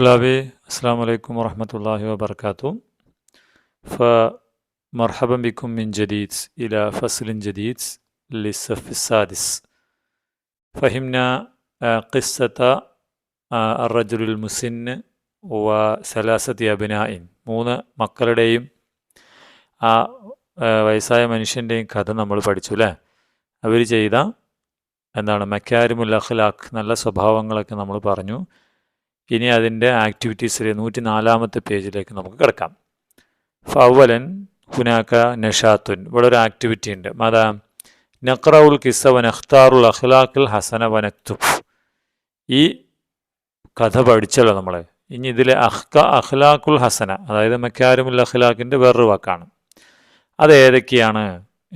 طلابي السلام عليكم ورحمة الله وبركاته. فمرحبا بكم من جديد إلى فصل جديد للصف السادس. فهمنا قصة الرجل المسن وثلاثة أبناء. മൂന്ന് മക്കളുടെയും ആ വയസ്സായ മനുഷ്യൻ്റെയും കഥ നമ്മൾ പഠിച്ചു അല്ലേ. അവർ ചെയ്ത മക്കാരിമുൽ അഖ്ലാഖ്, നല്ല സ്വഭാവങ്ങളൊക്കെ നമ്മൾ പറഞ്ഞു. ഇനി അതിൻ്റെ ആക്ടിവിറ്റീസിലെ 104-ാമത്തെ പേജിലേക്ക് നമുക്ക് കിടക്കാം. ഫവലൻ ഹുനാക്ക നഷാത്തുൻ, ഇവിടെ ഒരു ആക്ടിവിറ്റി ഉണ്ട്. അതാ നഖ്റഉൽ കിസ്സ വനഖ്താറുൽ അഖ്ലാഖുൽ ഹസന വനക്തുബ്. ഈ കഥ പഠിച്ചല്ലോ നമ്മൾ. ഇനി ഇതിലെ അഖ്ലാഖുൽ ഹസന, അതായത് മക്കാരിമുൽ അഖ്ലാഖിൻ്റെ വേറൊരു വാക്കാണ്. അത് ഏതൊക്കെയാണ്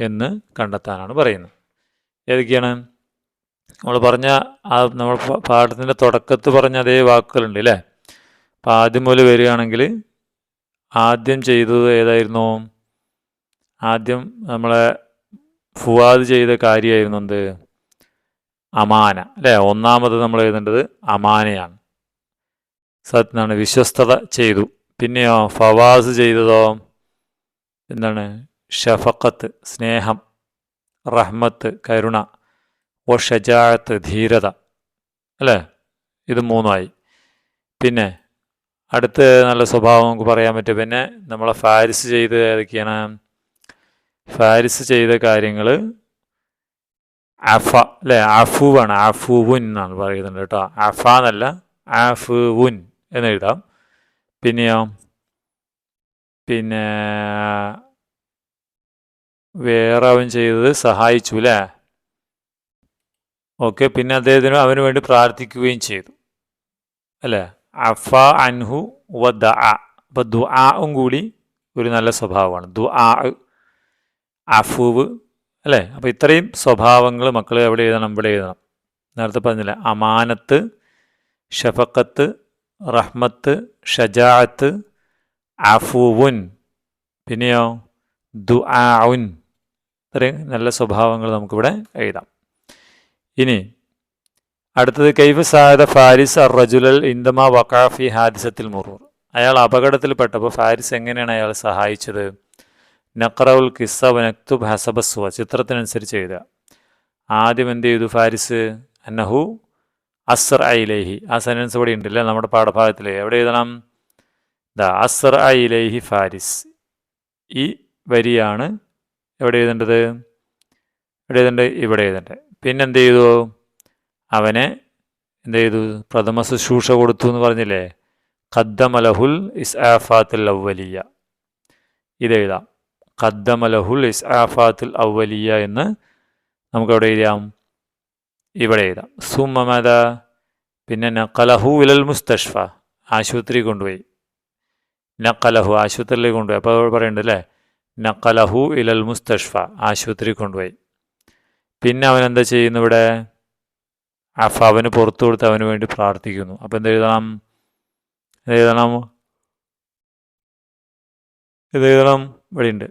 എന്ന് കണ്ടെത്താനാണ് പറയുന്നത്. ഏതൊക്കെയാണ് നമ്മൾ പറഞ്ഞ നമ്മൾ പാഠത്തിൻ്റെ തുടക്കത്ത് പറഞ്ഞ അതേ വാക്കുകളുണ്ട് അല്ലേ. അപ്പം ആദ്യം മുതൽ വരികയാണെങ്കിൽ ആദ്യം ചെയ്തത് ഏതായിരുന്നു? ആദ്യം നമ്മളെ ഫുവാദ് ചെയ്ത കാര്യമായിരുന്നു എന്ത്? അമാന അല്ലേ. ഒന്നാമത് നമ്മൾ എഴുതേണ്ടത് അമാനയാണ്. സത്യാണ്, വിശ്വസ്തത ചെയ്തു. പിന്നെയോ ഫവാസ് ചെയ്തതോ ഷഫഖത്ത്, സ്നേഹം, റഹ്മത്ത്, കരുണ, ഷജാഅത്ത്, ധീരത അല്ലേ. ഇത് മൂന്നായി. പിന്നെ അടുത്ത് നല്ല സ്വഭാവം നമുക്ക് പറയാൻ പറ്റും. പിന്നെ നമ്മളെ ഫാരിസ് ചെയ്ത് ഏതൊക്കെയാണ്? ഫാരിസ് ചെയ്ത കാര്യങ്ങൾ അഫ അല്ലേ, അഫുവാണ്. അഫുവുൻ എന്നാണ് പറയുന്നത് കേട്ടോ. അഫ എന്നല്ല, അഫുവുൻ എന്ന് എഴുതാം. പിന്നെയോ പിന്നെ വേറെ അവൻ ചെയ്തത് സഹായിച്ചു അല്ലേ. ഓക്കെ. പിന്നെ അദ്ദേഹത്തിന് അവന് വേണ്ടി പ്രാർത്ഥിക്കുകയും ചെയ്തു അല്ലേ. അഫ അൻഹു വ ദഅ. അപ്പോൾ ദുആഉം കൂടി ഒരു നല്ല സ്വഭാവമാണ്. ദുആ, അഫുവ് അല്ലേ. അപ്പോൾ ഇത്രയും സ്വഭാവങ്ങൾ മക്കൾ എവിടെ എഴുതണം? ഇവിടെ എഴുതണം. നേരത്തെ പറഞ്ഞില്ലേ, അമാനത്ത്, ഷഫഖത്ത്, റഹ്മത്ത്, ഷജാഅത്ത്, അഫുവുൻ, പിന്നെയോ ദുആഉൻ. ഇത്രയും നല്ല സ്വഭാവങ്ങൾ നമുക്കിവിടെ എഴുതാം. ഇനി അടുത്തത് കൈഫ സാദ ഫാരിസ് അർ റജുലൽ ഇൻദമാ വഖഅ ഫി ഹാദിസത്തിൽ മുറൂർ. അയാൾ അപകടത്തിൽപ്പെട്ടപ്പോൾ ഫാരിസ് എങ്ങനെയാണ് അയാൾ സഹായിച്ചത്? നഖ്റഉൽ കിസ്സ വനക്തുബ് ഹസബ സുവ, ചിത്രത്തിനനുസരിച്ച് എഴുതുക. ആദ്യം എന്ത് ചെയ്തു ഫാരിസ്? അന്നഹു അസ്റ ഇലൈഹി. ആ സെൻറ്റൻസ് ഇവിടെ ഉണ്ടല്ലേ നമ്മുടെ പാഠഭാഗത്തിൽ. എവിടെ എഴുതണം? അസ്റ ഇലൈഹി ഫാരിസ്. ഈ വരിയാണ് എവിടെ എഴുതേണ്ടത്? ഇവിടെ എഴുതേണ്ടത് ഇവിടെ എഴുതേണ്ടത്. പിന്നെന്ത് ചെയ്തു? അവനെ എന്ത് ചെയ്തു? പ്രഥമ ശുശ്രൂഷ കൊടുത്തു എന്ന് പറഞ്ഞില്ലേ. ഖദ്ദമലഹുൽ ഇസ്ആഫാത്തുൽ അവലിയ. ഇതെഴുതാം. ഖദ്ദമലഹുൽ ഇസ്ആഫാത്തുൽ അവലിയ എന്ന് നമുക്കവിടെ എഴുതാം. ഇവിടെ എഴുതാം. സുമ്മമദ, പിന്നെ നഖലഹു ഇലൽ മുസ്തഷ്ഫ, ആശുപത്രി കൊണ്ടുപോയി. നഖലഹു, ആശുപത്രിയിലേക്ക് കൊണ്ടുപോയി. അപ്പോൾ അവിടെ പറയുന്നുണ്ട് അല്ലേ, നഖലഹു ഇലൽ മുസ്തഷ്ഫ, ആശുപത്രി കൊണ്ടുപോയി. പിന്നെ അവൻ എന്താ ചെയ്യുന്നു? ഇവിടെ അഫ, അവന് പുറത്തു കൊടുത്ത് അവന് വേണ്ടി പ്രാർത്ഥിക്കുന്നു. അപ്പം എന്തെഴുതണം? എഴുതണം ഇവിടെ ഉണ്ട്.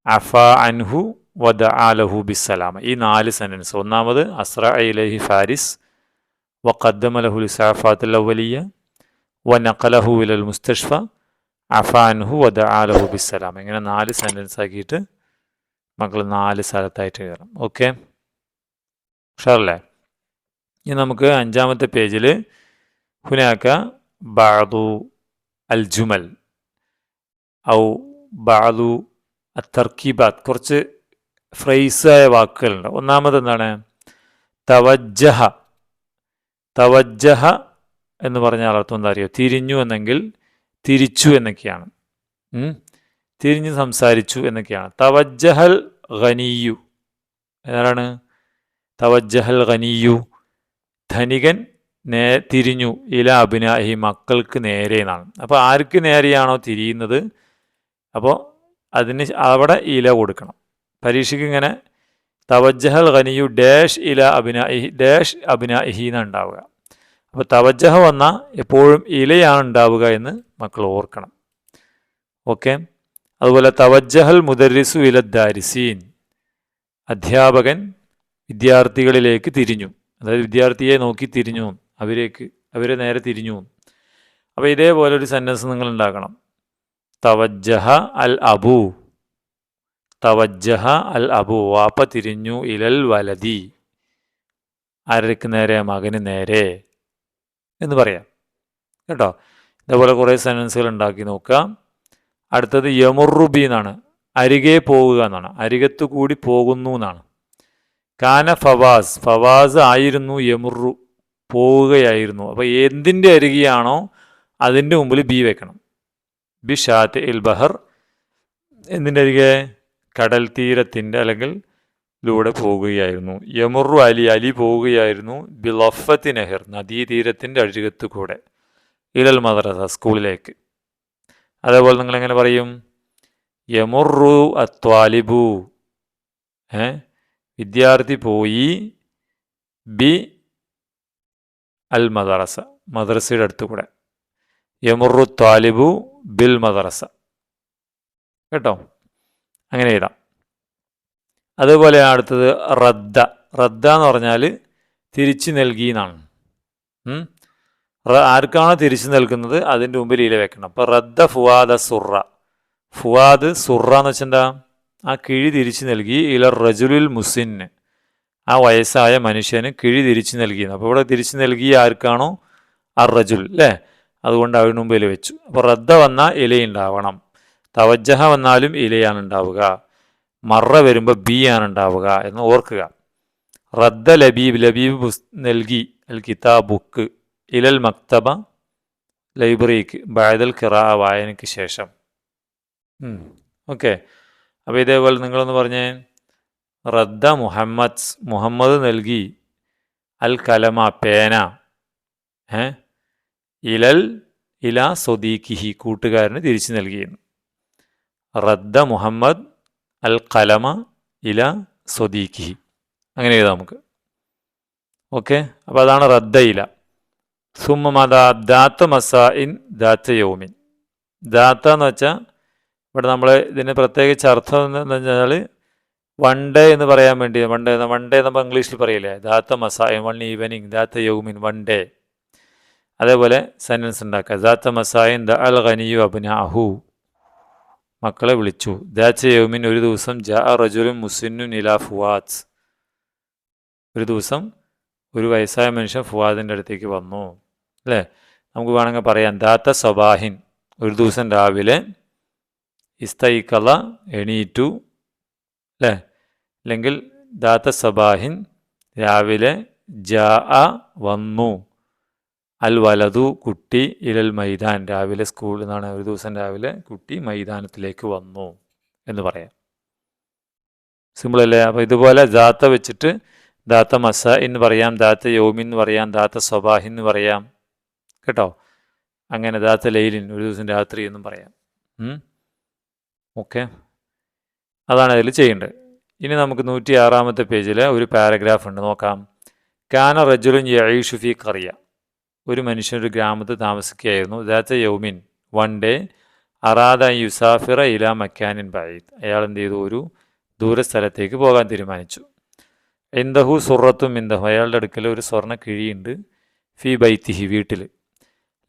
അഫ അൻഹു വദഅ ലഹു ബിസ്സലാമ. ഈ 4 സെൻറ്റൻസ്. ഒന്നാമത് അസ്റ ഇലൈഹി ഫാരിസ് വഖദ്ദമ ലഹു ഇസ്ആഫാത്തുൽ അവലിയ വനഖലഹു ഇലൽ മുസ്തഷ്ഫ അഫ അൻഹു വദഅ ലഹു ബിസ്സലാമ. ഇങ്ങനെ 4 സെൻറ്റൻസ് ആക്കിയിട്ട് മക്കൾ 4 സ്ഥലത്തായിട്ട് എഴുതണം. ഓക്കെ, ഷാറല്ലേ. ഇനി നമുക്ക് 5-ാമത്തെ പേജിൽ ഹുനാക്ക ബഅദു അൽ ജുമൽ ഔ ബഅദു അത്തർക്കീബാത്ത്, കുറച്ച് ഫ്രൈസായ വാക്കുകളുണ്ട്. ഒന്നാമത് എന്താണ്? തവജ്ജഹ. തവജ്ജഹ എന്ന് പറഞ്ഞാൽ അർത്ഥം എന്താ അറിയോ? തിരിഞ്ഞു എന്നെങ്കിൽ തിരിച്ചു എന്നൊക്കെയാണ്. തിരിഞ്ഞ് സംസാരിച്ചു എന്നൊക്കെയാണ്. തവജ്ജഹൽ ഖനിയു ഏതാണ്? തവജ്ജഹൽ ഖനിയു, ധനികൻ തിരിഞ്ഞു. ഇല അബ്നാഇഹി, മക്കൾക്ക് നേരെ എന്നാണ്. അപ്പോൾ ആർക്ക് നേരെയാണോ തിരിയുന്നത്, അപ്പോൾ അതിന് അവിടെ ഇല കൊടുക്കണം. പരീക്ഷയ്ക്ക് ഇങ്ങനെ തവജ്ജഹൽ ഖനിയു ഡാഷ് ഇല അബ്നാഇഹി ഡാഷ് അബ്നാഇഹി എന്നാണ് ഉണ്ടാവുക. അപ്പോൾ തവജ്ജഹ വന്നാൽ എപ്പോഴും ഇലയാണ് ഉണ്ടാവുക എന്ന് മക്കൾ ഓർക്കണം. ഓക്കെ. അതുപോലെ തവജ്ജഹൽ മുദർരിസു ഇല ദാരിസീൻ, അധ്യാപകൻ വിദ്യാർത്ഥികളിലേക്ക് തിരിഞ്ഞു. അതായത് വിദ്യാർത്ഥിയെ നോക്കി തിരിഞ്ഞു, അവരെ നേരെ തിരിഞ്ഞു. അപ്പോൾ ഇതേപോലെ ഒരു സെൻറ്റൻസ് നിങ്ങൾ ഉണ്ടാക്കണം. തവജ്ജഹ അൽ അബു, തവജ്ജഹ അൽ അബു, വാപ്പ തിരിഞ്ഞു, ഇലൽ വലതി, ആരക്ക് നേരെ, മകന് നേരെ എന്ന് പറയാം കേട്ടോ. ഇതേപോലെ കുറേ സെൻറ്റൻസുകൾ ഉണ്ടാക്കി നോക്കുക. അടുത്തത് യമുറുബി എന്നാണ്, അരികെ പോവുക എന്നാണ്, അരികത്തു കൂടി പോകുന്നു എന്നാണ്. കാന ഫവാസ്, ഫവാസ് ആയിരുന്നു, യമുറു പോവുകയായിരുന്നു. അപ്പോൾ എന്തിൻ്റെ അരികെയാണോ അതിൻ്റെ മുമ്പിൽ ബി വെക്കണം. ബി ഷാത്ത് ഇൽ ബഹർ, എന്തിൻ്റെ അരികെ, കടൽ തീരത്തിൻ്റെ അല്ലെങ്കിൽ ലൂടെ പോവുകയായിരുന്നു. യമുറു അലി, അലി പോവുകയായിരുന്നു. ബിലഫത്തി നെഹർ, നദീതീരത്തിൻ്റെ അരികത്ത് കൂടെ. ഇലൽ മദ്രസ, സ്കൂളിലേക്ക്. അതേപോലെ നിങ്ങൾ എങ്ങനെ പറയും, യമുറു അത്വാലിബു, വിദ്യാർത്ഥി പോയി, ബി അൽ മദ്രസ, മദ്രസയുടെ അടുത്ത് കൂടെ. യമുറു ത്വാലിബു ബിൽ മദ്രസ കേട്ടോ, അങ്ങനെ എഴുതാം. അതുപോലെ അടുത്തത് റദ്ദ, റദ്ദ എന്ന് പറഞ്ഞാൽ തിരിച്ചു നൽകി എന്നാണ്. ആർക്കാണോ തിരിച്ചു നൽകുന്നത് അതിൻ്റെ മുമ്പിൽ ഇല വെക്കണം. അപ്പോൾ റദ്ദ ഫുവാദ സുറ, ഫുവാദ് സുറ എന്ന് വെച്ചാൽ എന്താ, ആ കിഴി തിരിച്ചു നൽകി. ഇല റജുലുൽ മുസിന്, ആ വയസ്സായ മനുഷ്യന് കിഴി തിരിച്ചു നൽകിയെന്ന്. അപ്പോൾ ഇവിടെ തിരിച്ചു നൽകി ആർക്കാണോ, അർ റജുൽ അല്ലേ, അതുകൊണ്ട് അതിന് മുമ്പ് ഇല വെച്ചു. അപ്പോൾ റദ്ദ വന്നാൽ ഇലയുണ്ടാവണം. തവജ്ജഹ വന്നാലും ഇലയാണ് ഉണ്ടാവുക. മറ വരുമ്പോൾ ബി ആണ് ഉണ്ടാവുക എന്ന് ഓർക്കുക. റദ്ദ ലബീബ്, ലബീബ് നൽകി, അൽ കിതാബ് ബുക്ക്, ഇലൽ മക്തബ ലൈബ്രറിക്ക്, ബഅദൽ ഖിറാഅ വായനയ്ക്ക് ശേഷം. ഓക്കെ. അപ്പോൾ ഇതേപോലെ നിങ്ങളൊന്ന് പറഞ്ഞേ, റദ്ദ മുഹമ്മദ്, മുഹമ്മദ് നൽകി, അൽ കലമ പേന, ഇല സ്വദീഖിഹി, കൂട്ടുകാരന് തിരിച്ചു നൽകിയെന്ന്. റദ്ദ മുഹമ്മദ് അൽ കലമ ഇല സ്വദീഖിഹി, അങ്ങനെ എഴുതാം നമുക്ക്. ഓക്കെ. അപ്പോൾ അതാണ് റദ്ദ ഇല. സുമ്മ ദാത്ത മസാഇൻ ദാത്ത യൗമിൻ. ദാത്ത എന്ന് വെച്ചാൽ ഇവിടെ നമ്മൾ ഇതിന് പ്രത്യേകിച്ച് അർത്ഥം എന്ന് വെച്ചാൽ വൺ ഡേ എന്ന് പറയാൻ വേണ്ടി, വൺ ഡേ നമ്മൾ ഇംഗ്ലീഷിൽ പറയില്ലേ, ദാത്ത മസാഇൻ വൺ ഈവനിങ്, ദാത്ത യൗമിൻ വൺ ഡേ. അതേപോലെ സെൻറ്റൻസ് ഉണ്ടാക്കുക. ദാത്ത മസായിൻ ദ അൽ ഖനിയു അബ്നാഹു, മക്കളെ വിളിച്ചു. ദാത്ത യൗമിൻ, ഒരു ദിവസം, ജാ റജുലുൻ മുസിന്നുൻ ഇലാ ഫുവാദ്, ഒരു ദിവസം ഒരു വയസ്സായ മനുഷ്യൻ ഫുവാദിൻ്റെ അടുത്തേക്ക് വന്നു അല്ലേ. നമുക്ക് വേണമെങ്കിൽ പറയാം ദാത്ത സബാഹിൻ, ഒരു ദിവസം രാവിലെ, ഇസ്തൈക്കല എണീറ്റു അല്ലേ, അല്ലെങ്കിൽ ദാത്ത സബാഹിൻ രാവിലെ, ജാ വന്നു, അൽ വലതു കുട്ടി, ഇലൽ മൈതാൻ രാവിലെ സ്കൂളിൽ നിന്നാണ്, ഒരു ദിവസം രാവിലെ കുട്ടി മൈതാനത്തിലേക്ക് വന്നു എന്ന് പറയാം. സിമ്പിൾ അല്ലേ. അപ്പോൾ ഇതുപോലെ ദാത്ത വെച്ചിട്ട് ദാത്ത മസ എന്ന് പറയാം, ദാത്ത യോമിൻ എന്ന് പറയാം, ദാത്ത സ്വബാഹിൻ എന്ന് പറയാം കേട്ടോ. അങ്ങനെ ദാത്ത ലൈലിൻ, ഒരു ദിവസം രാത്രി എന്നും പറയാം. ഓക്കെ, അതാണ് അതിൽ ചെയ്യേണ്ടത്. ഇനി നമുക്ക് 106-ാമത്തെ പേജിൽ ഒരു പാരഗ്രാഫ് ഉണ്ട്, നോക്കാം. കാന റജുലുൻ യഈഷു ഫീ ഖറിയ, ഒരു മനുഷ്യൻ ഒരു ഗ്രാമത്തിൽ താമസിക്കുകയായിരുന്നു. ദാത്ത യൗമിൻ, വൺ ഡേ, അറാദ യുസാഫിറ ഇലാ മക്കാനിൻ ബഈദ്, അയാൾ എന്ത് ചെയ്തു, ഒരു ദൂരസ്ഥലത്തേക്ക് പോകാൻ തീരുമാനിച്ചു. ഇന്ദഹു സുറത്തും ഇന്ദഹു, അയാളുടെ അടുക്കൽ ഒരു സ്വർണ്ണ കിഴിയുണ്ട്. ഫി ബൈത്തിഹി, വീട്ടിൽ.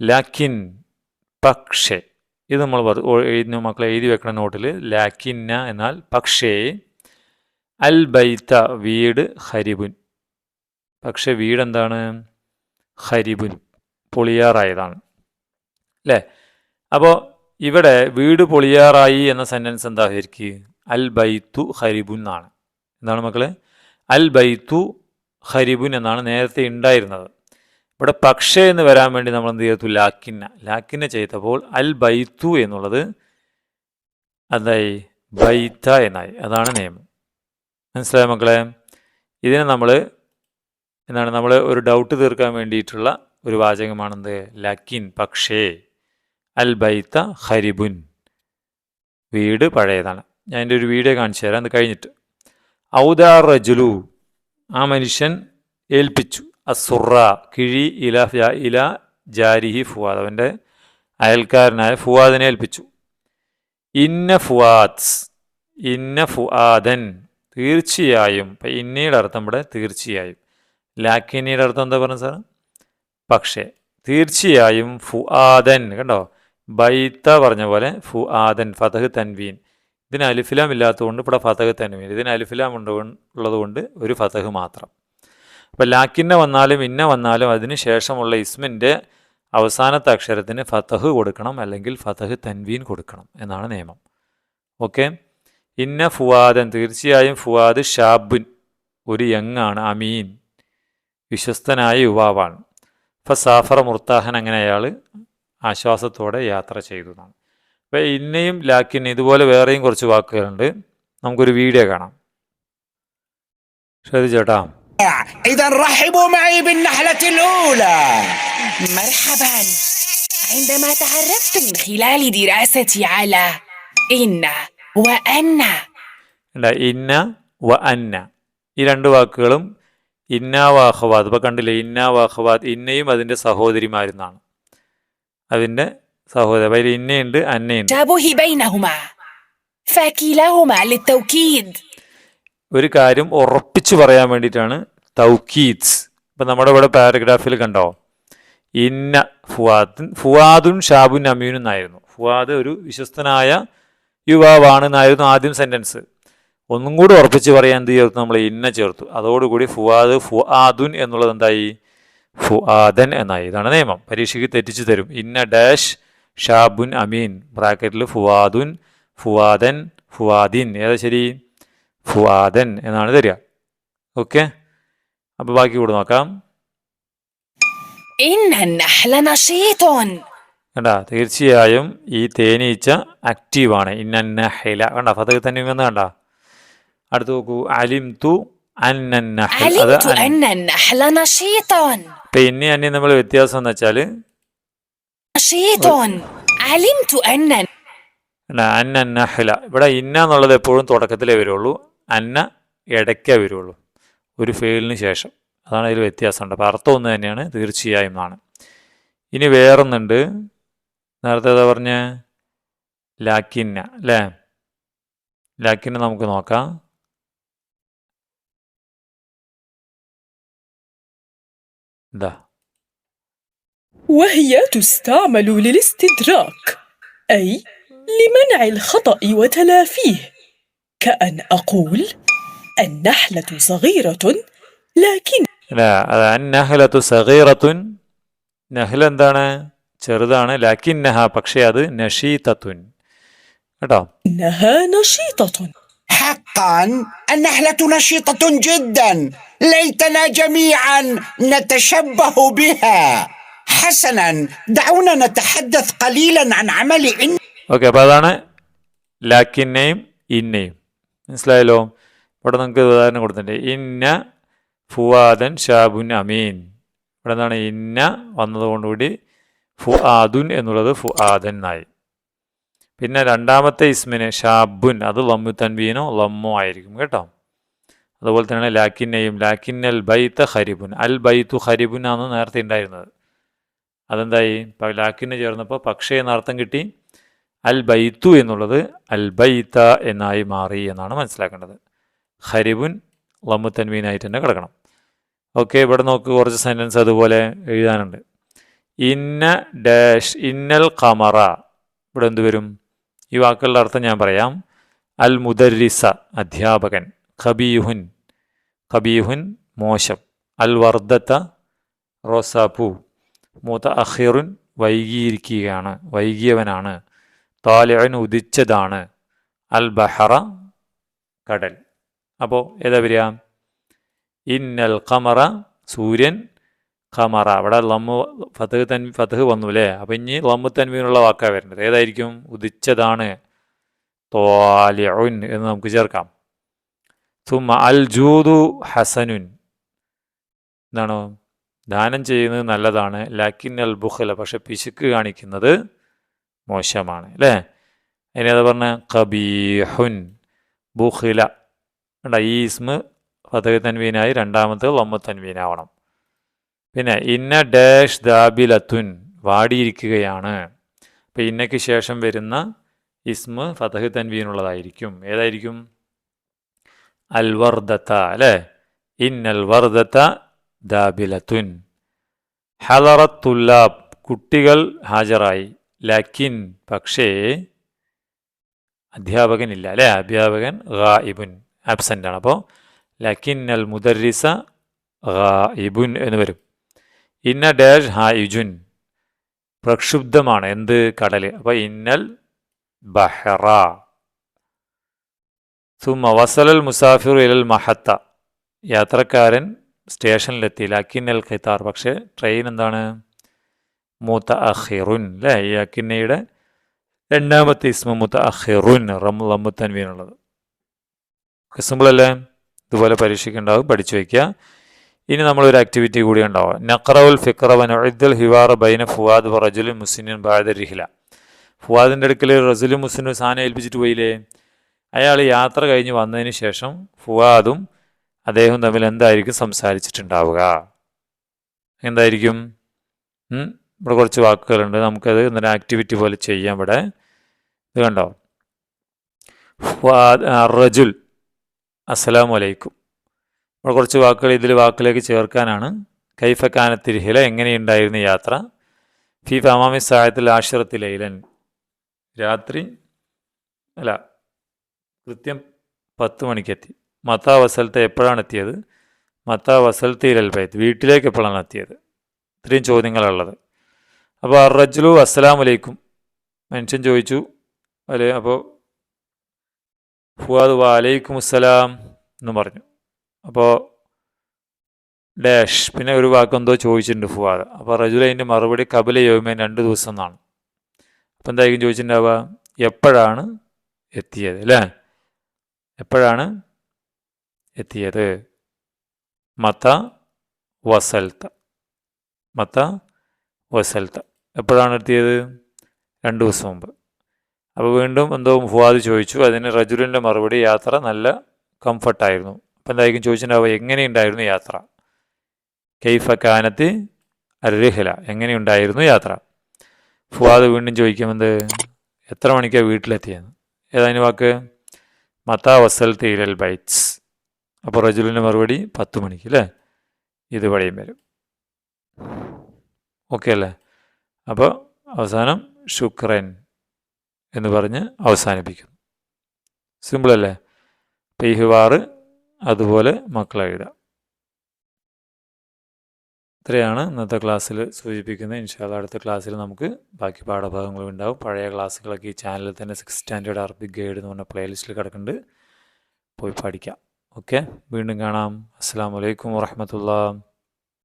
ലാക്കിൻ, പക്ഷേ, ഇത് നമ്മൾ മക്കളെ എഴുതി വെക്കണ നോട്ടിൽ, ലാക്കിന്ന എന്നാൽ പക്ഷേ, അൽ ബൈത്ത വീട്, ഹരിബുൻ, പക്ഷെ വീടെന്താണ്, ഹരിബുൻ പൊളിയാറായതാണ് അല്ലേ. അപ്പോൾ ഇവിടെ വീട് പൊളിയാറായി എന്ന സെൻറ്റൻസ് എന്താ ശരിക്ക്, അൽ ബൈത്തു ഹരിബുൻ എന്നാണ്. എന്താണ് മക്കളെ, അൽ ബൈത്തു ഹരിബുൻ എന്നാണ് നേരത്തെ ഉണ്ടായിരുന്നത്. ഇവിടെ പക്ഷേ എന്ന് വരാൻ വേണ്ടി നമ്മൾ എന്ത് ചെയ്തു, ലാക്കിന്ന ചെയ്തപ്പോൾ അൽ ബൈത്തു എന്നുള്ളത് എന്തായി, ബൈത്ത എന്നായി. അതാണ് നിയമം. മനസ്സിലായ മക്കളെ. ഇതിനെ നമ്മൾ എന്താണ്, നമ്മൾ ഒരു ഡൗട്ട് തീർക്കാൻ വേണ്ടിയിട്ടുള്ള ഒരു വാചകമാണെന്ത്, ലാക്കിൻ പക്ഷേ, അൽ ബൈത്ത ഹരിബുൻ, വീട് പഴയതാണ്. ഞാൻ എൻ്റെ ഒരു വീഡിയോ കാണിച്ചു തരാം അത് കഴിഞ്ഞിട്ട്. ഔദാ റജുലു, ആ മനുഷ്യൻ ഏൽപ്പിച്ചു, അസുറ കിഴി, ഇല ജാരിഹി ഫുവാദ്, അവൻ്റെ അയൽക്കാരനായ ഫുവാദിനെ ഏൽപ്പിച്ചു. ഇന്ന ഫുവാദ്സ്, ഇന്ന ഫുആദൻ, തീർച്ചയായും. ഇപ്പം ഇന്നയുടെ അർത്ഥം ഇവിടെ തീർച്ചയായും, ലാക്കിനിയുടെ അർത്ഥം എന്താ പറഞ്ഞത് സാർ, പക്ഷേ. തീർച്ചയായും ഫുആദൻ, കണ്ടോ, ബൈത്ത പറഞ്ഞ പോലെ ഫുആദൻ ഫതഹ് തൻവീൻ. ഇതിന് അലിഫിലാം ഇല്ലാത്തതുകൊണ്ട് ഇവിടെ ഫതഹ് തൻവീൻ, ഇതിന് അലിഫിലാം ഉള്ളതുകൊണ്ട് ഒരു ഫതഹ് മാത്രം. അപ്പോൾ ലാക്കിന്ന വന്നാലും ഇന്ന വന്നാലും അതിന് ശേഷമുള്ള ഇസ്മിൻ്റെ അവസാനത്തെ അക്ഷരത്തിന് ഫതഹ് കൊടുക്കണം, അല്ലെങ്കിൽ ഫതഹ് തൻവീൻ കൊടുക്കണം എന്നാണ് നിയമം. ഓക്കെ. ഇന്ന ഫുആദൻ, തീർച്ചയായും ഫുആദ് ഷാബുൻ, ഒരു യങ്ങാണ്, അമീൻ, വിശ്വസ്തനായ യുവാവാണ്. ഫസാഫറ മുർത്താഹൻ, അങ്ങനെ അയാൾ ആശ്വാസത്തോടെ യാത്ര ചെയ്തു എന്നാണ്. അപ്പോൾ ഇന്നയും ലാക്കിൻ ഇതുപോലെ വേറെയും കുറച്ച് വാക്കുകളുണ്ട്. നമുക്കൊരു വീഡിയോ കാണാം. ശ്രദ്ധിച്ചേട്ടാ. إذا رحبوا معي بالنحلة الأولى. مرحبا. عندما تعرفت من خلال دراستي على إن وأن. ഇന്ന വ അന്ന, ഈ രണ്ട് വാക്കുകളും ഇന്ന വാഹവാദ്, ഇപ്പം കണ്ടില്ലേ, ഇന്ന വാഹവാദ്, ഇന്നയും അതിൻ്റെ സഹോദരിമാരെന്നാണ്, അതിൻ്റെ സഹോദരി. അതിൽ ഇന്നയുണ്ട് അന്നയുണ്ട്. تشابه بينهما فكلاهما للتوكيد. ഒരു കാര്യം ഉറപ്പിച്ചു പറയാൻ വേണ്ടിയിട്ടാണ് തൗക്കീദ്സ്. ഇപ്പം നമ്മുടെ ഇവിടെ പാരഗ്രാഫിൽ കണ്ടോ, ഇന്ന ഫുആദുൻ ഷാബുൻ അമീൻ എന്നായിരുന്നു. ഫുആദ് ഒരു വിശ്വസ്തനായ യുവാവാണെന്നായിരുന്നു ആദ്യം സെൻറ്റൻസ്. ഒന്നും കൂടി ഉറപ്പിച്ച് പറയാൻ എന്ത് ചേർത്തു, നമ്മൾ ഇന്ന ചേർത്തു. അതോടുകൂടി ഫുആദുൻ എന്നുള്ളത് എന്തായി, ഫുആദൻ എന്നായി. ഇതാണ് നിയമം. പരീക്ഷയ്ക്ക് തെറ്റിച്ച് തരും. ഇന്ന ഡാഷ് ഷാബുൻ അമീൻ, ബ്രാക്കറ്റിൽ ഫുആദുൻ, ഫുആദൻ, ഫുആദിൻ. ഏതാ ശരി? ഫുആദൻ എന്നാണ് തരിക. ഓക്കെ. അപ്പോൾ ബാക്കി കൂടെ നോക്കാം. إن النحل نشيط. കണ്ടാ, തീർച്ചയായും ഈ തേനീച്ച ആക്റ്റീവാണ്. ഇന്നന്നഹല, കണ്ട ഫതഹ് തന്നെ വന്ന് കണ്ട. അടുത്ത് നോക്കൂ, അലിംതു അന്നന്നഹൽ, അത് علمت أن النحل نشيط. ഇപ്പം ഇനി അന്യം നമ്മൾ വ്യത്യാസം എന്ന് വെച്ചാൽ نشيط. علمت أن അന്നന്നഹല, ഇവിടെ ഇന്ന എന്നുള്ളത് എപ്പോഴും തുടക്കത്തിലേ വരുള്ളൂ, അന്ന ഇടയ്ക്കേ വരുള്ളൂ, ഒരു ഫെയിലിന് ശേഷം. അതാണ് അതിൽ വ്യത്യാസമുണ്ട്. അപ്പോൾ അർത്ഥം ഒന്ന് തന്നെയാണ്, തീർച്ചയായും എന്നാണ്. ഇനി വേറൊന്നുണ്ട്, നേരത്തെ ഏതാ പറഞ്ഞ ലാക്കിന്ന അല്ലേ? ലാക്കിന്ന നമുക്ക് നോക്കാം. എന്താ, وهي تستعمل للاستدراك، أي لمنع الخطأ وتلافيه، كأن أقول النحلة صغيرة لكن അല്ലേ? അത് അന്നഹലത്തു സഗീറത്തുൻ, നഹ്ല എന്താണ്, ചെറുതാണ്, ലാക്കിന്നഹ പക്ഷേ അത് നഷീതത്തുൻ, കേട്ടോ. إنها نشيطة. حقا النحلة نشيطة جدا، ليتنا جميعا نتشبه بها. حسنا، دعونا نتحدث قليلا عن عمل إن. ഓക്കെ. അപ്പോൾ അതാണ് ലാക്കിന്നയും ഇന്നയും. മനസ്സിലായല്ലോ? ഇവിടെ നമുക്ക് ഉദാഹരണം കൊടുത്തിട്ടുണ്ട്. ഇന്ന ഫുആദൻ ഷാബുൻ അമീൻ. ഇവിടെ എന്താണ്, ഇന്ന വന്നതുകൊണ്ടുകൂടി ഫുആദുൻ എന്നുള്ളത് ഫുആദൻ ആയി. പിന്നെ രണ്ടാമത്തെ ഇസ്മിന് ഷാബുൻ, അത് ലമ്മു തൻവീനോ ലമ്മോ ആയിരിക്കും, കേട്ടോ. അതുപോലെ തന്നെയാണ് ലാക്കിന്നയും. ലാക്കിന്നൽ ബൈത്ത ഖരിബുൻ, അൽ ബൈത്തു ഖരിബുൻ ആണ് നേരത്തെ ഉണ്ടായിരുന്നത്. അതെന്തായി, ലാക്കിന് ചേർന്നപ്പോൾ പക്ഷേ എന്നർത്ഥം കിട്ടി. അൽ ബൈത്തു എന്നുള്ളത് അൽ ബൈത്ത എന്നായി മാറി എന്നാണ് മനസ്സിലാക്കേണ്ടത്. ഖരിബുൻ ലമ്മു തൻവീനായിട്ട് തന്നെ കിടക്കണം. ഓക്കെ. ഇവിടെ നോക്ക്, കുറച്ച് സെൻറ്റൻസ് അതുപോലെ എഴുതാനുണ്ട്. ഇന്ന ഡാഷ് ഇന്നൽ ഖമറ, ഇവിടെ എന്ത് വരും? ഈ വാക്കുകളുടെ അർത്ഥം ഞാൻ പറയാം. അൽ മുദരിസ, അധ്യാപകൻ. ഖബീഹുൻ, ഖബീഹുൻ മോശം. അൽ വർദ്ധത്ത, റോസാപ്പൂ. മുതഅഖിറുൻ, വൈകിയിരിക്കുകയാണ്, വൈകിയവനാണ്. താലിഉൻ, ഉദിച്ചതാണ്. അൽ ബഹറ, കടൽ. അപ്പോൾ ഏതാ വരിക? ഇന്നൽ ഖമറ, സൂര്യൻ. ഖമറ, ഇവിടെ ലമ്മു ഫതഹ് വന്നു അല്ലേ? അപ്പം ഇനി ലമ്മു തൻവീനുള്ള വാക്കാണ് വരുന്നത്. ഏതായിരിക്കും? ഉദിച്ചതാണ്, ത്വാലിഉൻ എന്ന് നമുക്ക് ചേർക്കാം. സുമ്മ അൽ ജൂദു ഹസനുൻ, എന്താണോ, ദാനം ചെയ്യുന്നത് നല്ലതാണ്. ലാക്കിൻ അൽ ബുഖല, പക്ഷെ പിശുക്ക് കാണിക്കുന്നത് മോശമാണ് അല്ലേ? അതിനേതാ പറഞ്ഞ ഖബീഹുൻ, ബുഖില. കണ്ട, ഈ ഇസ്മ് ഫതഹ് തൻവീനായി, രണ്ടാമത്തെ ലമ്മു തൻവീനാവണം. പിന്നെ ഇന്ന ഡാഷ് ദാബിലത്തുൻ, വാടിയിരിക്കുകയാണ്. അപ്പം ഇന്നയ്ക്ക് ശേഷം വരുന്ന ഇസ്മ് ഫതഹ് തൻവീനുള്ളതായിരിക്കും. ഏതായിരിക്കും? അൽ വർദത്ത അല്ലേ? ഇന്നൽ വർദത്ത ദാബിലത്തുൻ. ഹലറത്തുല്ലാബ് കുട്ടികൾ ഹാജരായി. ലാക്കിൻ പക്ഷേ അധ്യാപകനില്ല അല്ലേ, അധ്യാപകൻ ഗായിബുൻ ആബ്സെൻ്റ് ആണ്. അപ്പോൾ ലാക്കിൻ അൽ മുദരിസ ഗായിബുൻ എന്ന് വരും. ഇന്ന ഡാഷ് ഹായിജുൻ പ്രക്ഷുബ്ധമാണ്, എന്ത്, കടൽ. അപ്പോൾ ഇന്നൽ ബഹറ. സുമ വസലൽ മുസാഫിർ ഇലൽ മഹത്ത യാത്രക്കാരൻ സ്റ്റേഷനിലെത്തി. ലാക്കിൻ അൽ ഖിത്താർ പക്ഷേ ട്രെയിൻ എന്താണ്, മുത്ത അഖിറുൻ അല്ലേ. ഈ അക്കിന്നയുടെ രണ്ടാമത്തെ ഇസ്മ മുത്ത അഖിറുൻ റമ്മു തൻവീനുള്ളത്. സിമ്പിളല്ലേ? ഇതുപോലെ പരീക്ഷയ്ക്കുണ്ടാവും, പഠിച്ചു വയ്ക്കുക. ഇനി നമ്മളൊരു ആക്ടിവിറ്റി കൂടി ഉണ്ടാവുക. നഖറവുൽ ഫിക്ര വനുദ്ദൽ ഹിവാറ ബൈന ഫുവാദ് വ റജുലുൻ മുസ്ലിൻ ബാദ റിഹില. ഫുവാദിൻ്റെ അടുക്കൽ റജുലും മുസ്ലിനും സാധനം ഏൽപ്പിച്ചിട്ട് പോയില്ലേ, അയാൾ യാത്ര കഴിഞ്ഞ് വന്നതിന് ശേഷം ഫുവാദും അദ്ദേഹം തമ്മിൽ എന്തായിരിക്കും സംസാരിച്ചിട്ടുണ്ടാവുക? എന്തായിരിക്കും? ഇവിടെ കുറച്ച് വാക്കുകളുണ്ട്, നമുക്കത് ഇന്നൊരു ആക്ടിവിറ്റി പോലെ ചെയ്യാം. ഇവിടെ ഇത് കണ്ടോ, റജുൽ അസ്സലാമു അലൈക്കും. ഇവിടെ കുറച്ച് വാക്കുകൾ ഇതിൽ വാക്കിലേക്ക് ചേർക്കാനാണ്. കൈഫ കാനത്ത് റിഹില എങ്ങനെയുണ്ടായിരുന്നു യാത്ര. ഫി ഫമാമി സായത്തിൽ ആഷിറത്തി ലൈലൻ രാത്രി അല്ല കൃത്യം 10 മണിക്കെത്തി. മത്താ വസൽത്തെ എപ്പോഴാണ് എത്തിയത്. മത്താ വസൽത്തെ ഇലൽ ബൈത്ത് വീട്ടിലേക്ക് എപ്പോഴാണ് എത്തിയത്. ഇത്രയും ചോദ്യങ്ങളുള്ളത്. അപ്പോൾ റജുലു അസ്സലാമു അലൈക്കും മനുഷ്യൻ ചോദിച്ചു അല്ലേ. അപ്പോൾ ഫുവാദ് വലൈക്കും അസ്സലാം എന്ന് പറഞ്ഞു. അപ്പോൾ ഡാഷ് പിന്നെ ഒരു വാക്കെന്തോ ചോദിച്ചിട്ടുണ്ട് ഫുവാദ്. അപ്പോൾ റജുൽ അതിൻ്റെ മറുപടി കബല യോമേൻ 2 ദിവസം എന്നാണ്. അപ്പോൾ എന്തായിരിക്കും ചോദിച്ചിട്ടുണ്ടാവുക, എപ്പോഴാണ് എത്തിയത് അല്ലേ, എപ്പോഴാണ് എത്തിയത്. മത്ത വസൽത്ത, മത്ത വസൽത്ത എപ്പോഴാണ് എത്തിയത്, 2 ദിവസം മുമ്പ്. അപ്പോൾ വീണ്ടും എന്തോ ഫുവാദ് ചോദിച്ചു. അതിന് റജുലിൻ്റെ മറുപടി യാത്ര നല്ല കംഫർട്ടായിരുന്നു. അപ്പം എന്തായിരിക്കും ചോദിച്ചിട്ടുണ്ടാവുക, എങ്ങനെയുണ്ടായിരുന്നു യാത്ര. കൈഫ കാനത്ത് അർഹില എങ്ങനെയുണ്ടായിരുന്നു യാത്ര. ഫുവാദ് വീണ്ടും ചോദിക്കുമെന്ത്, എത്ര മണിക്കാണ് വീട്ടിലെത്തിയെന്ന്. ഏതാനും വാക്ക് മത്താ വസൽത്ത് ഇലൽ ബൈറ്റ്സ്. അപ്പോൾ റജുലിൻ്റെ മറുപടി 10 മണിക്ക് അല്ലേ. ഇത് ഇവിടെയും വരും. ഓക്കെ അല്ലേ. അപ്പോൾ അവസാനം ശുക്രൻ എന്ന് പറഞ്ഞ് അവസാനിപ്പിക്കുന്നു. സിമ്പിളല്ലേ. പെയ്ഹുവാറ് അതുപോലെ മക്കൾ എഴുതാം. ഇത്രയാണ് ഇന്നത്തെ ക്ലാസ്സിൽ സൂചിപ്പിക്കുന്നത്. ഇൻഷാ അല്ലാഹ് അടുത്ത ക്ലാസ്സിൽ നമുക്ക് ബാക്കി പാഠഭാഗങ്ങളും ഉണ്ടാവും. പഴയ ക്ലാസ്സുകളൊക്കെ ഈ ചാനലിൽ തന്നെ 6th സ്റ്റാൻഡേർഡ് അറബിക് ഗൈഡ് എന്ന് പറഞ്ഞ പ്ലേലിസ്റ്റിൽ കിടക്കുന്നുണ്ട്, പോയി പഠിക്കാം. ഓക്കെ, വീണ്ടും കാണാം. അസ്സലാമു അലൈക്കും വറഹ്മത്തുള്ളാഹി.